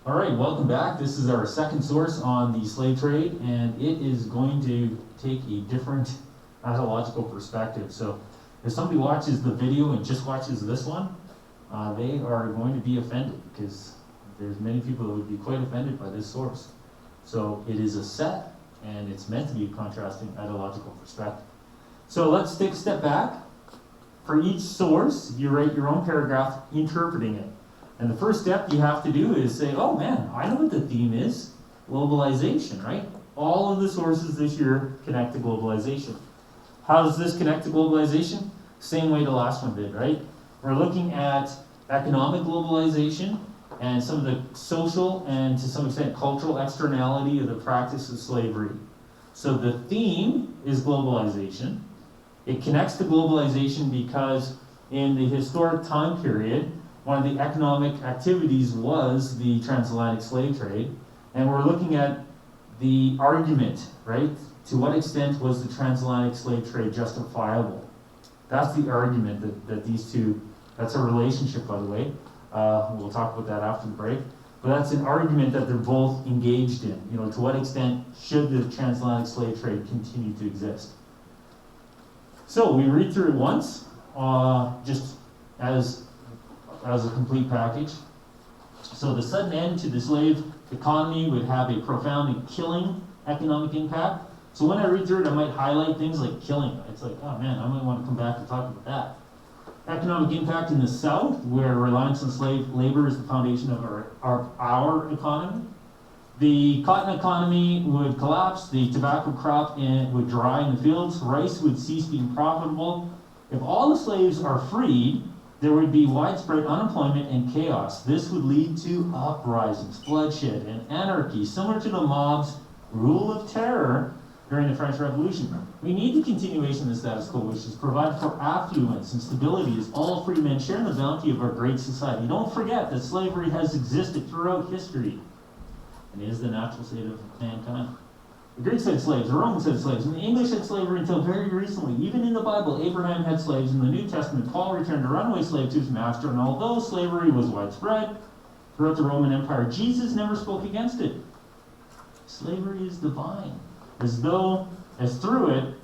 All right, welcome back. This is our second source on the slave trade, and it is going to take a different ontological perspective. So if somebody watches the video and just watches this one, they are going to be offended because there's many people that would be quite offended by this source. So it is a set, and it's meant to be a contrasting ontological perspective. So let's take a step back. For each source, you write your own paragraph interpreting it. And the first step you have to do is say, oh man, I know what the theme is. Globalization, right? All of the sources this year connect to globalization. How does this connect to globalization? Same way the last one did, right? We're looking at economic globalization and some of the social and to some extent cultural externality of the practice of slavery. So the theme is globalization. It connects to globalization because in the historic time period, one of the economic activities was the transatlantic slave trade. And we're looking at the argument, right? To what extent was the transatlantic slave trade justifiable? That's the argument that these two, that's a relationship, by the way. We'll talk about that after the break. But that's an argument that they're both engaged in. You know, to what extent should the transatlantic slave trade continue to exist? So we read through it once, just as a complete package. So the sudden end to the slave economy would have a profound and killing economic impact. So when I read through it, I might highlight things like killing. It's like, oh man, I might want to come back and talk about that. Economic impact in the South, where reliance on slave labor is the foundation of our economy. The cotton economy would collapse, the tobacco crop would dry in the fields, rice would cease being profitable. If all the slaves are freed, there would be widespread unemployment and chaos. This would lead to uprisings, bloodshed, and anarchy, similar to the mob's rule of terror during the French Revolution. We need the continuation of the status quo, which is provided for affluence and stability as all free men share in the bounty of our great society. Don't forget that slavery has existed throughout history and is the natural state of mankind. The Greeks had slaves, the Romans had slaves, and the English had slavery until very recently. Even in the Bible, Abraham had slaves. In the New Testament, Paul returned a runaway slave to his master, and although slavery was widespread throughout the Roman Empire, Jesus never spoke against it. Slavery is divine, as through it,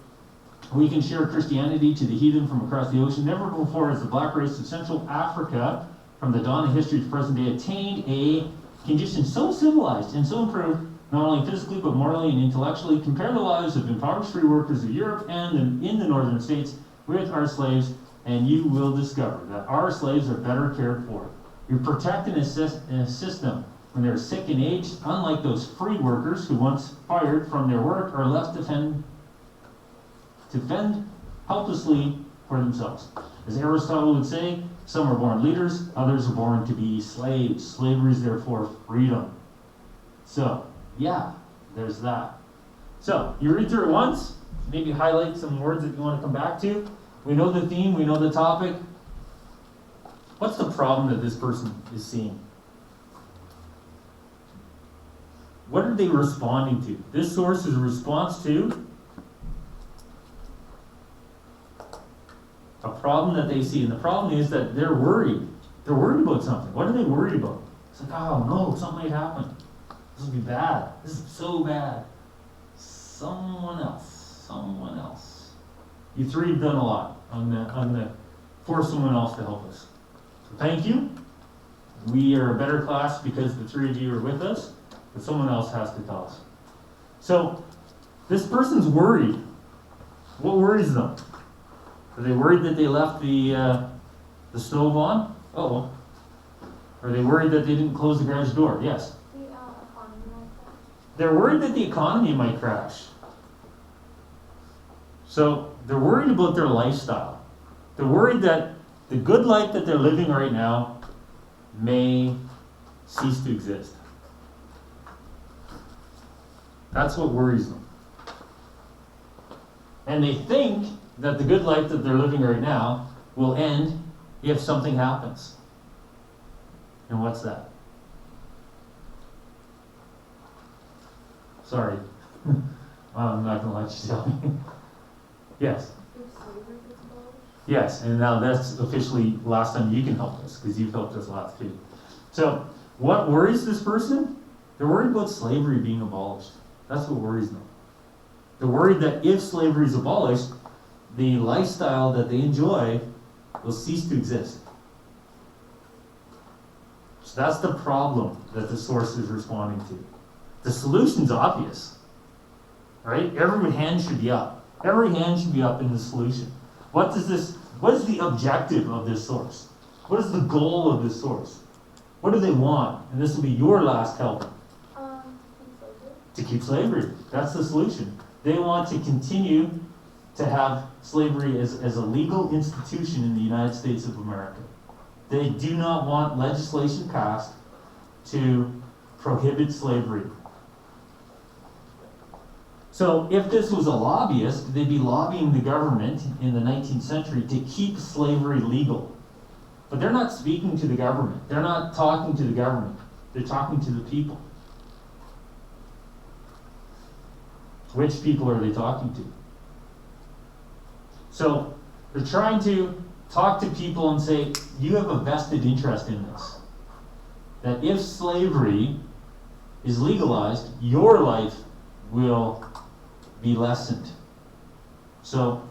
we can share Christianity to the heathen from across the ocean. Never before has the black race of Central Africa, from the dawn of history to present day, attained a condition so civilized and so improved, not only physically but morally and intellectually. Compare the lives of impoverished free workers of Europe and in the northern states with our slaves, and you will discover that our slaves are better cared for. You're protected in a system when they're sick and aged, unlike those free workers who, once fired from their work, are left to fend helplessly for themselves. As Aristotle would say, some are born leaders, others are born to be slaves. Slavery is therefore freedom. So, yeah, there's that. So, you read through it once, maybe highlight some words that you want to come back to. We know the theme, we know the topic. What's the problem that this person is seeing? What are they responding to? This source is a response to a problem that they see. And the problem is that they're worried. They're worried about something. What are they worried about? It's like, oh no, something might happen. This will be bad. This is so bad. Someone else. You three have done a lot on the for someone else to help us. So thank you. We are a better class because the three of you are with us, but someone else has to tell us. So this person's worried. What worries them? Are they worried that they left the stove on? Uh-oh. Are they worried that they didn't close the garage door? Yes. The economy might crash. They're worried that the economy might crash. So they're worried about their lifestyle. They're worried that the good life that they're living right now may cease to exist. That's what worries them. And they think that the good life that they're living right now will end if something happens. And what's that? Sorry. I'm not going to let you tell me. Yes. If slavery gets abolished? Yes, and now that's officially last time you can help us, because you've helped us lots too. So, What worries this person? They're worried about slavery being abolished. That's what worries them. They're worried that if slavery is abolished, the lifestyle that they enjoy will cease to exist. So that's the problem that the source is responding to. The solution's obvious, right? Every hand should be up. Every hand should be up in the solution. What is the objective of this source? What is the goal of this source? What do they want? And this will be your last helping. To keep slavery. That's the solution. They want to continue to have slavery as a legal institution in the United States of America. They do not want legislation passed to prohibit slavery. So if this was a lobbyist, they'd be lobbying the government in the 19th century to keep slavery legal. But they're not speaking to the government. They're not talking to the government. They're talking to the people. Which people are they talking to? So they're trying to talk to people and say, you have a vested interest in this. That if slavery is legalized, your life will be lessened. So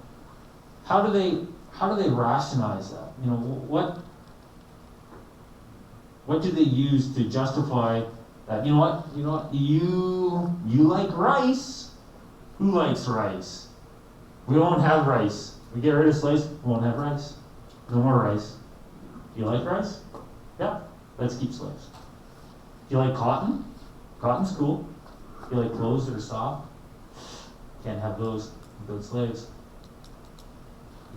how do they rationalize that? You know, what do they use to justify that? You know what? You like rice. Who likes rice? We won't have rice. We get rid of slaves, we won't have rice. No more rice. Do you like rice? Yeah, let's keep slaves. Do you like cotton? Cotton's cool. Do you like clothes that are soft? Can't have those without slaves.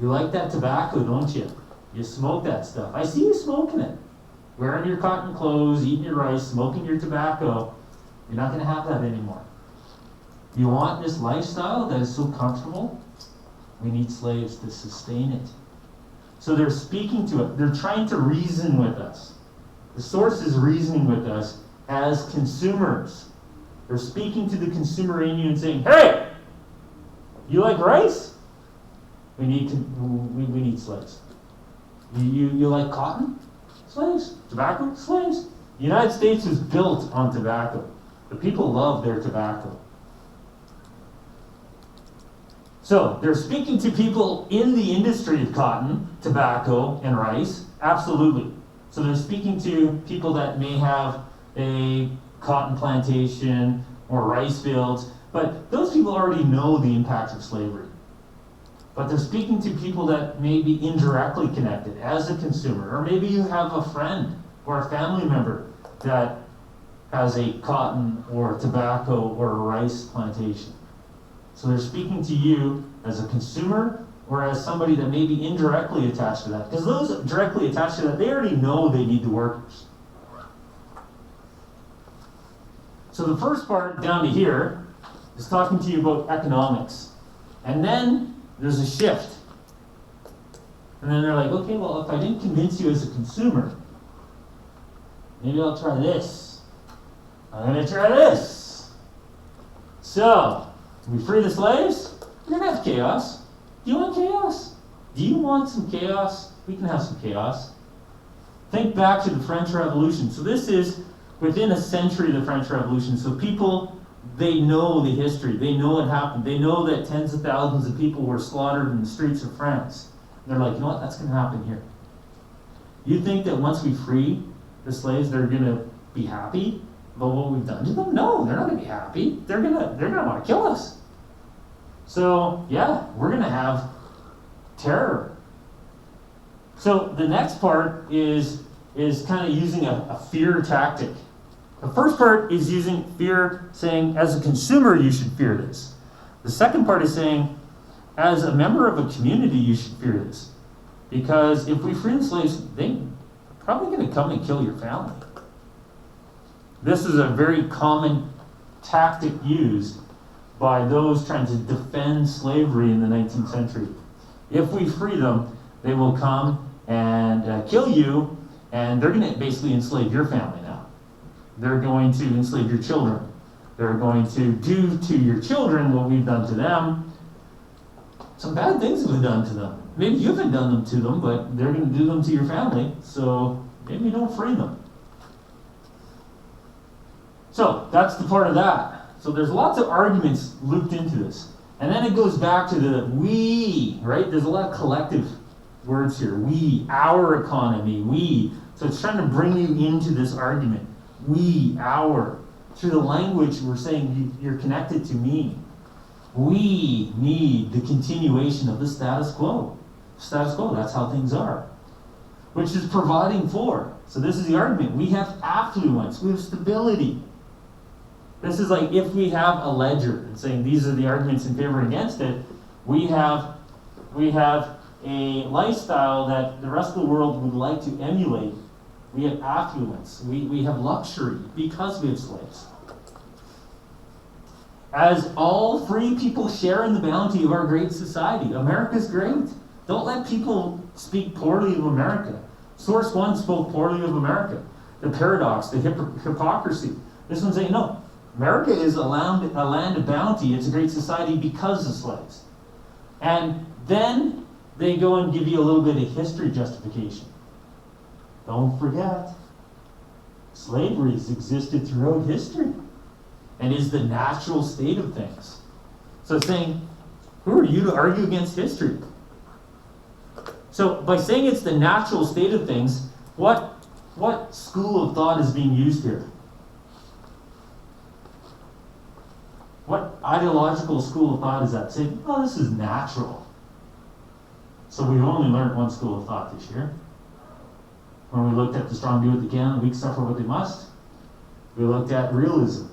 You like that tobacco, don't you? You smoke that stuff. I see you smoking it. Wearing your cotton clothes, eating your rice, smoking your tobacco. You're not going to have that anymore. You want this lifestyle that is so comfortable? We need slaves to sustain it. So they're speaking to it. They're trying to reason with us. The source is reasoning with us as consumers. They're speaking to the consumer in you and saying, hey, you like rice? We need slaves. You like cotton? Slaves. Tobacco? Slaves. The United States was built on tobacco. The people love their tobacco. So they're speaking to people in the industry of cotton, tobacco, and rice. Absolutely. So they're speaking to people that may have a cotton plantation or rice fields, but those people already know the impact of slavery. But they're speaking to people that may be indirectly connected as a consumer, or maybe you have a friend or a family member that has a cotton or tobacco or a rice plantation. So they're speaking to you as a consumer or as somebody that may be indirectly attached to that. Because those directly attached to that, they already know they need the workers. So the first part down to here is talking to you about economics. And then there's a shift. And then they're like, okay, well, if I didn't convince you as a consumer, maybe I'll try this. I'm going to try this. So, we free the slaves? We're going to have chaos. Do you want chaos? Do you want some chaos? We can have some chaos. Think back to the French Revolution. So this is within a century of the French Revolution. So people, they know the history. They know what happened. They know that tens of thousands of people were slaughtered in the streets of France. And they're like, you know what? That's going to happen here. You think that once we free the slaves, they're going to be happy about what we've done to them? No, they're not going to be happy. They're gonna want to kill us. So yeah, we're going to have terror. So the next part is kind of using a fear tactic. The first part is using fear, saying as a consumer you should fear this. The second part is saying as a member of a community you should fear this. Because if we free the slaves, they're probably going to come and kill your family. This is a very common tactic used by those trying to defend slavery in the 19th century. If we free them, they will come and kill you, and they're going to basically enslave your family now. They're going to enslave your children. They're going to do to your children what we've done to them. Some bad things have been done to them. Maybe you haven't done them to them, but they're going to do them to your family, so maybe don't free them. So that's the part of that. So there's lots of arguments looped into this. And then it goes back to the we, right? There's a lot of collective words here. We, our economy, we. So it's trying to bring you into this argument. We, our. Through the language, we're saying you're connected to me. We need the continuation of the status quo. Status quo, that's how things are. Which is providing for. So this is the argument. We have affluence. We have stability. This is like if we have a ledger and saying these are the arguments in favor and against it, we have a lifestyle that the rest of the world would like to emulate. We have affluence. We have luxury because we have slaves. As all free people share in the bounty of our great society. America's great. Don't let people speak poorly of America. Source 1 spoke poorly of America. The paradox, the hypocrisy. This one's saying, no, America is a land of bounty. It's a great society because of slaves. And then they go and give you a little bit of history justification. Don't forget, slavery has existed throughout history and is the natural state of things. So it's saying, who are you to argue against history? So by saying it's the natural state of things, what school of thought is being used here? What ideological school of thought is that? Saying, oh, this is natural. So we've only learned one school of thought this year. When we looked at the strong do what they can, the weak suffer what they must. We looked at realism.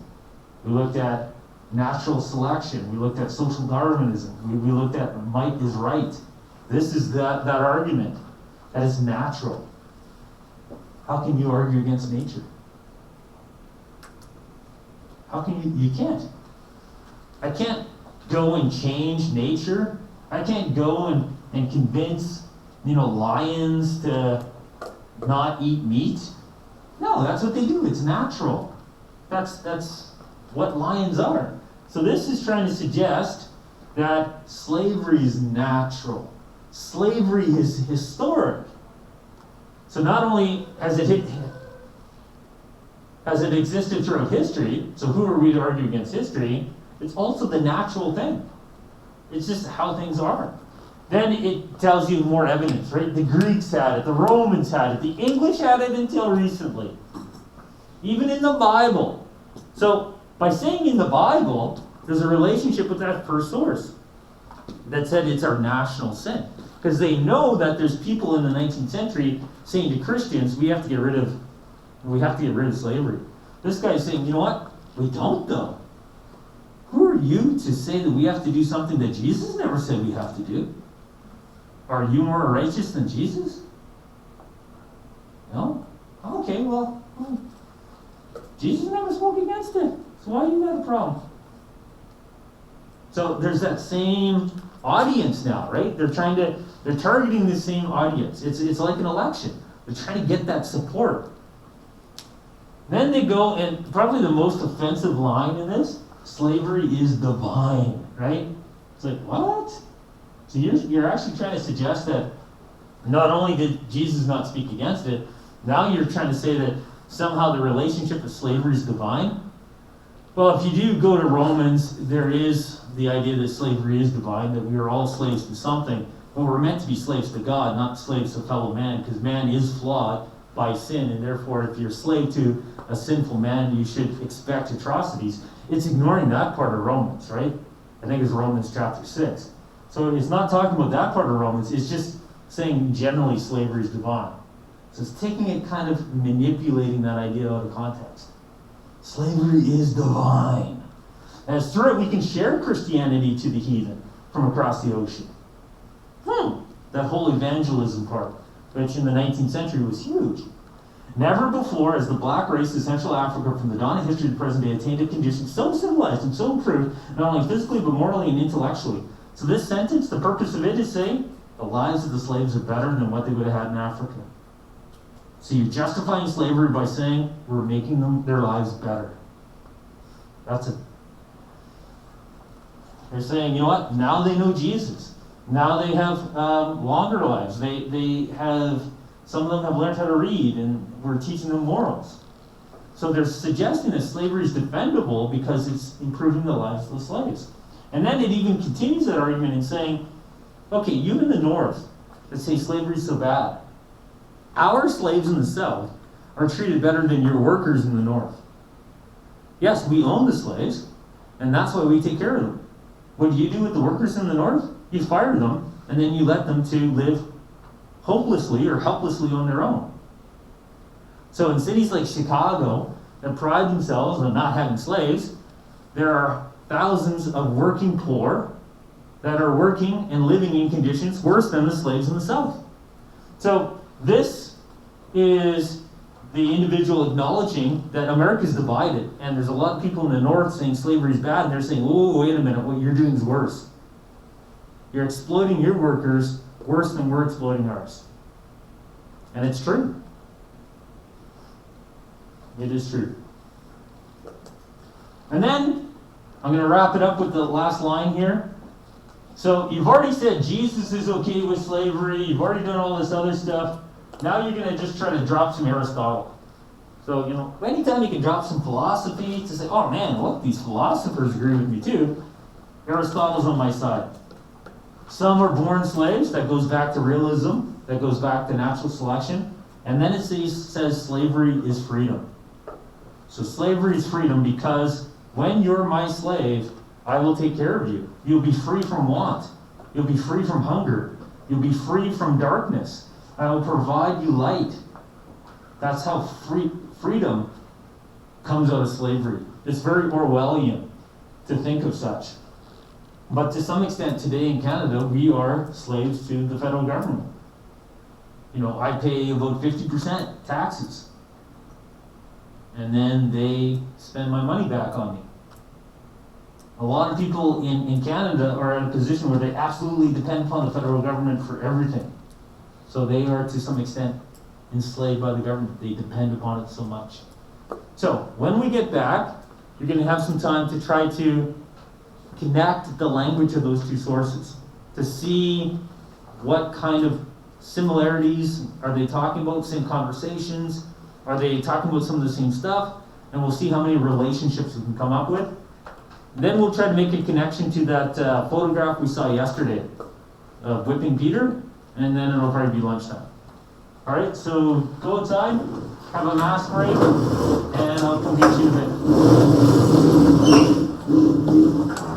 We looked at natural selection. We looked at social Darwinism. We looked at might is right. This is that argument that is natural. How can you argue against nature? How can you can't. I can't go and change nature. I can't go and convince, lions to not eat meat. No, that's what they do. It's natural. That's what lions are. So this is trying to suggest that slavery is natural. Slavery is historic. So not only has it existed throughout history, so who are we to argue against history? It's also the natural thing. It's just how things are. Then it tells you more evidence, right? The Greeks had it, the Romans had it, the English had it until recently. Even in the Bible. So by saying in the Bible, there's a relationship with that first source that said it's our national sin. Because they know that there's people in the 19th century saying to Christians, we have to get rid of slavery. This guy's saying, you know what? We don't though. Who are you to say that we have to do something that Jesus never said we have to do? Are you more righteous than Jesus? No? Okay, well, Jesus never spoke against it. So why you got a problem? So there's that same audience now, right? They're targeting the same audience. It's like an election. They're trying to get that support. Then they go, and probably the most offensive line in this, slavery is divine, right? It's like, what? So you're actually trying to suggest that not only did Jesus not speak against it, now you're trying to say that somehow the relationship with slavery is divine? Well, if you do go to Romans, there is the idea that slavery is divine, that we are all slaves to something, but we're meant to be slaves to God, not slaves to fellow man, because man is flawed by sin, and therefore if you're a slave to a sinful man, you should expect atrocities. It's ignoring that part of Romans, right? I think it's Romans chapter 6. So it's not talking about that part of Romans, it's just saying generally slavery is divine. So it's taking it, kind of manipulating that idea out of context. Slavery is divine. As through it we can share Christianity to the heathen from across the ocean. That whole evangelism part, which in the 19th century was huge. Never before has the black race of Central Africa from the dawn of history to the present day attained a condition so civilized and so improved, not only physically but morally and intellectually. So this sentence, the purpose of it is saying the lives of the slaves are better than what they would have had in Africa. So you're justifying slavery by saying we're making their lives better. That's it. They're saying, you know what? Now they know Jesus. Now they have longer lives. They have, some of them have learned how to read, and we're teaching them morals. So they're suggesting that slavery is defendable because it's improving the lives of the slaves. And then it even continues that argument in saying, okay, you in the North that say slavery is so bad, our slaves in the South are treated better than your workers in the North. Yes, we own the slaves, and that's why we take care of them. What do you do with the workers in the North? You fire them, and then you let them to live hopelessly or helplessly on their own. So in cities like Chicago that pride themselves on not having slaves, there are thousands of working poor that are working and living in conditions worse than the slaves in the South. So this is the individual acknowledging that America is divided, and there's a lot of people in the North saying slavery is bad, and they're saying, oh, wait a minute, what you're doing is worse. You're exploiting your workers worse than we're exploiting ours. And it's true. It is true. And then, I'm going to wrap it up with the last line here. So, you've already said Jesus is okay with slavery, you've already done all this other stuff. Now you're going to just try to drop some Aristotle. So, anytime you can drop some philosophy to say, oh man, look, these philosophers agree with me too, Aristotle's on my side. Some are born slaves, that goes back to realism, that goes back to natural selection, and then it says slavery is freedom. So slavery is freedom because when you're my slave, I will take care of you. You'll be free from want. You'll be free from hunger. You'll be free from darkness. I will provide you light. That's how freedom comes out of slavery. It's very Orwellian to think of such. But to some extent today in Canada, we are slaves to the federal government. I pay about 50% taxes. And then they spend my money back on me. A lot of people in Canada are in a position where they absolutely depend upon the federal government for everything. So they are to some extent enslaved by the government. They depend upon it so much. So when we get back, you're going to have some time to try to connect the language of those two sources to see what kind of similarities are they talking about, same conversations, are they talking about some of the same stuff, and we'll see how many relationships we can come up with. Then we'll try to make a connection to that photograph we saw yesterday of whipping Peter, and then it'll probably be lunchtime. All right, so go outside, have a mass break, and I'll come get you in a bit.